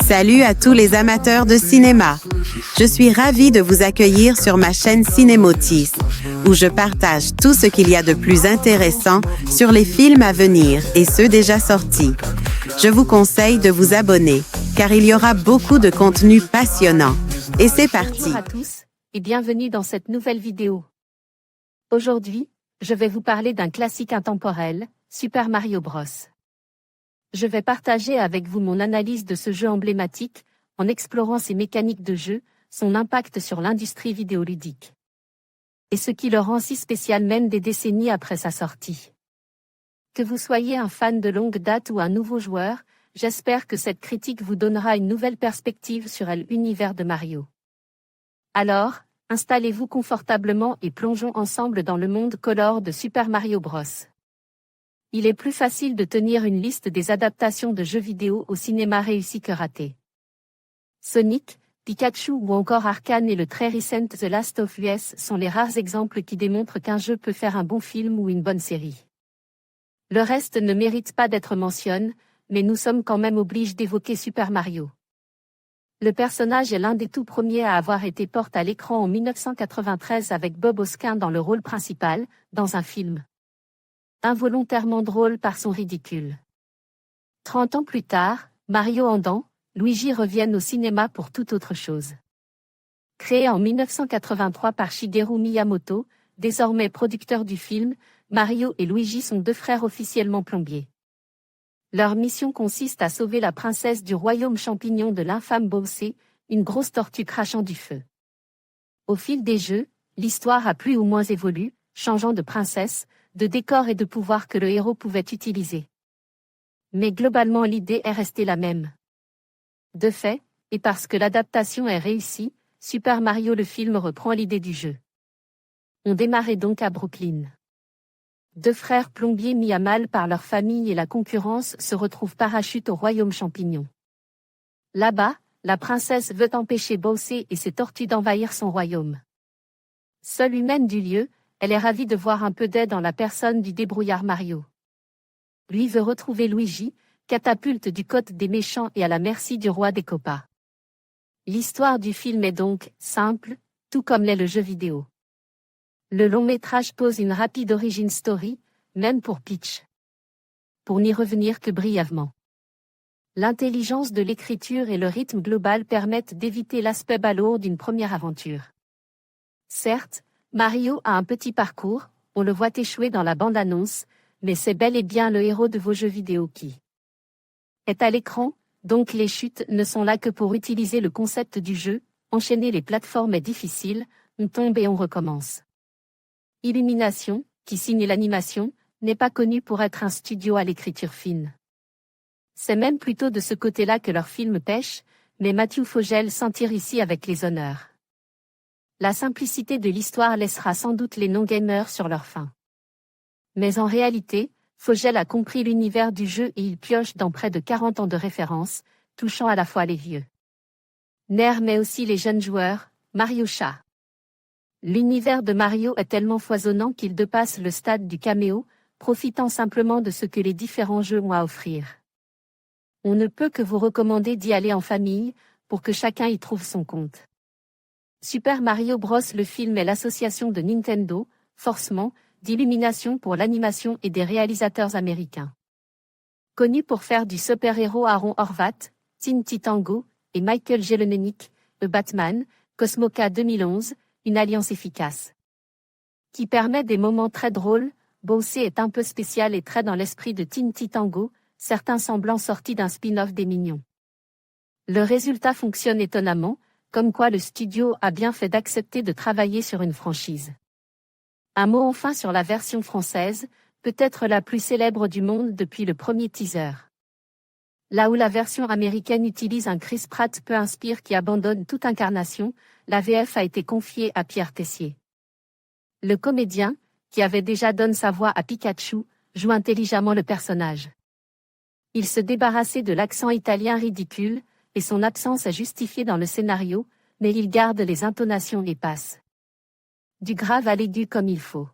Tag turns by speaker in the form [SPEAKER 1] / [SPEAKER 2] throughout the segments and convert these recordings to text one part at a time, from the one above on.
[SPEAKER 1] Salut à tous les amateurs de cinéma. Je suis ravie de vous accueillir sur ma chaîne Cinémotis, où je partage tout ce qu'il y a de plus intéressant sur les films à venir et ceux déjà sortis. Je vous conseille de vous abonner, car il y aura beaucoup de contenu passionnant. Et c'est parti.
[SPEAKER 2] Bonjour à tous, et bienvenue dans cette nouvelle vidéo. Aujourd'hui, je vais vous parler d'un classique intemporel, Super Mario Bros. Je vais partager avec vous mon analyse de ce jeu emblématique, en explorant ses mécaniques de jeu, son impact sur l'industrie vidéoludique. Et ce qui le rend si spécial même des décennies après sa sortie. Que vous soyez un fan de longue date ou un nouveau joueur, j'espère que cette critique vous donnera une nouvelle perspective sur l'univers de Mario. Alors, installez-vous confortablement et plongeons ensemble dans le monde colore de Super Mario Bros. Il est plus facile de tenir une liste des adaptations de jeux vidéo au cinéma réussi que raté. Sonic, Pikachu ou encore Arcane et le très récent The Last of Us sont les rares exemples qui démontrent qu'un jeu peut faire un bon film ou une bonne série. Le reste ne mérite pas d'être mentionné, mais nous sommes quand même obligés d'évoquer Super Mario. Le personnage est l'un des tout premiers à avoir été porté à l'écran en 1993 avec Bob Hoskins dans le rôle principal, dans un film involontairement drôle par son ridicule. 30 ans plus tard, Mario en dents, Luigi reviennent au cinéma pour toute autre chose. Créé en 1983 par Shigeru Miyamoto, désormais producteur du film, Mario et Luigi sont deux frères officiellement plombiers. Leur mission consiste à sauver la princesse du royaume champignon de l'infâme Bowser, une grosse tortue crachant du feu. Au fil des jeux, l'histoire a plus ou moins évolué, changeant de princesse, de décor et de pouvoir que le héros pouvait utiliser. Mais globalement l'idée est restée la même. De fait, et parce que l'adaptation est réussie, Super Mario le film reprend l'idée du jeu. On démarrait donc à Brooklyn. Deux frères plombiers mis à mal par leur famille et la concurrence se retrouvent parachute au royaume champignon. Là-bas, la princesse veut empêcher Bowser et ses tortues d'envahir son royaume. Seule humaine du lieu, elle est ravie de voir un peu d'aide dans la personne du débrouillard Mario. Lui veut retrouver Luigi, catapulte du côte des méchants et à la merci du roi des Koopas. L'histoire du film est donc simple, tout comme l'est le jeu vidéo. Le long métrage pose une rapide origin story, même pour Peach. Pour n'y revenir que brièvement. L'intelligence de l'écriture et le rythme global permettent d'éviter l'aspect balourd d'une première aventure. Certes, Mario a un petit parcours, on le voit échouer dans la bande-annonce, mais c'est bel et bien le héros de vos jeux vidéo qui est à l'écran, donc les chutes ne sont là que pour utiliser le concept du jeu, enchaîner les plateformes est difficile, on tombe et on recommence. Illumination, qui signe l'animation, n'est pas connu pour être un studio à l'écriture fine. C'est même plutôt de ce côté-là que leur film pêche, mais Matthew Vogel s'en tire ici avec les honneurs. La simplicité de l'histoire laissera sans doute les non-gamers sur leur faim. Mais en réalité, Vogel a compris l'univers du jeu et il pioche dans près de 40 ans de références, touchant à la fois les vieux nerds mais aussi les jeunes joueurs, Mario Chat. L'univers de Mario est tellement foisonnant qu'il dépasse le stade du caméo, profitant simplement de ce que les différents jeux ont à offrir. On ne peut que vous recommander d'y aller en famille, pour que chacun y trouve son compte. Super Mario Bros. Le film est l'association de Nintendo, Forcement, d'Illumination pour l'animation et des réalisateurs américains. Connu pour faire du super-héros Aaron Horvath, Teen Titango, et Michael Jelenic, The Batman, Cosmoca 2011, une alliance efficace. Qui permet des moments très drôles, Bowser est un peu spécial et très dans l'esprit de Teen Titango, certains semblant sortis d'un spin-off des Mignons. Le résultat fonctionne étonnamment, comme quoi le studio a bien fait d'accepter de travailler sur une franchise. Un mot enfin sur la version française, peut-être la plus célèbre du monde depuis le premier teaser. Là où la version américaine utilise un Chris Pratt peu inspire qui abandonne toute incarnation, la VF a été confiée à Pierre Tessier. Le comédien, qui avait déjà donné sa voix à Pikachu, joue intelligemment le personnage. Il se débarrassait de l'accent italien ridicule, et son absence est justifiée dans le scénario, mais il garde les intonations et passe du grave à l'aigu comme il faut.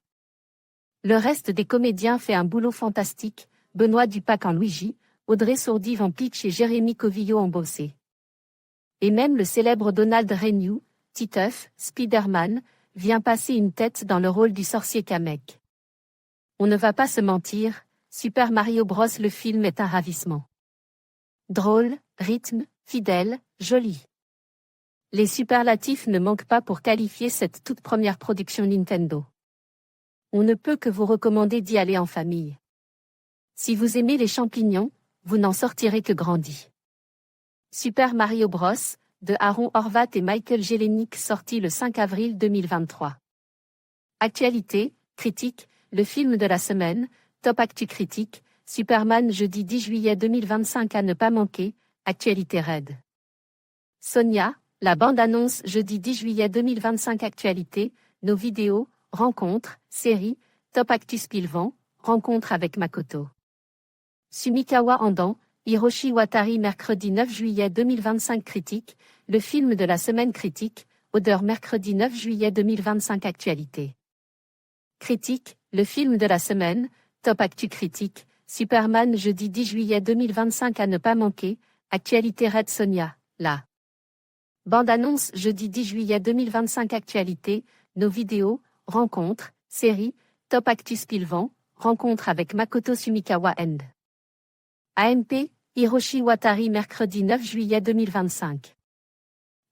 [SPEAKER 2] Le reste des comédiens fait un boulot fantastique, Benoît Dupac en Luigi, Audrey Sourdive en Peach et Jérémy Covillo en Bowser. Et même le célèbre Donald Renew, Titeuf, Spider-Man, vient passer une tête dans le rôle du sorcier Kamek. On ne va pas se mentir, Super Mario Bros. Le film est un ravissement. Drôle, rythme, fidèle, joli. Les superlatifs ne manquent pas pour qualifier cette toute première production Nintendo. On ne peut que vous recommander d'y aller en famille. Si vous aimez les champignons, vous n'en sortirez que grandi. Super Mario Bros. De Aaron Horvat et Michael Jelenic, sorti le 5 avril 2023. Actualité, critique, le film de la semaine, top actu critique, Superman jeudi 10 juillet 2025 à ne pas manquer, actualité raide. Sonia, la bande-annonce jeudi 10 juillet 2025 actualité, nos vidéos, rencontres, séries, top actu Spilvan, rencontre avec Makoto. Sumikawa Andan, Hiroshi Watari mercredi 9 juillet 2025 critique, le film de la semaine critique, odeur mercredi 9 juillet 2025 actualité. Critique, le film de la semaine, top actu critique, Superman jeudi 10 juillet 2025 à ne pas manquer, actualité Red Sonia, la bande-annonce jeudi 10 juillet 2025 actualité, nos vidéos, rencontres, séries, top actu Spilvan, rencontre avec Makoto Sumikawa End. AMP, Hiroshi Watari mercredi 9 juillet 2025.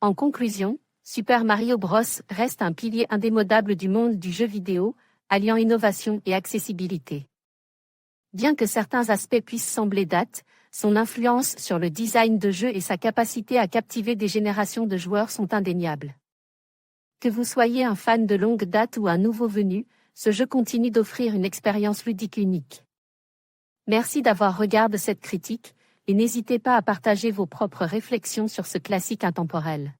[SPEAKER 2] En conclusion, Super Mario Bros. Reste un pilier indémodable du monde du jeu vidéo, alliant innovation et accessibilité. Bien que certains aspects puissent sembler datés, son influence sur le design de jeu et sa capacité à captiver des générations de joueurs sont indéniables. Que vous soyez un fan de longue date ou un nouveau venu, ce jeu continue d'offrir une expérience ludique unique. Merci d'avoir regardé cette critique, et n'hésitez pas à partager vos propres réflexions sur ce classique intemporel.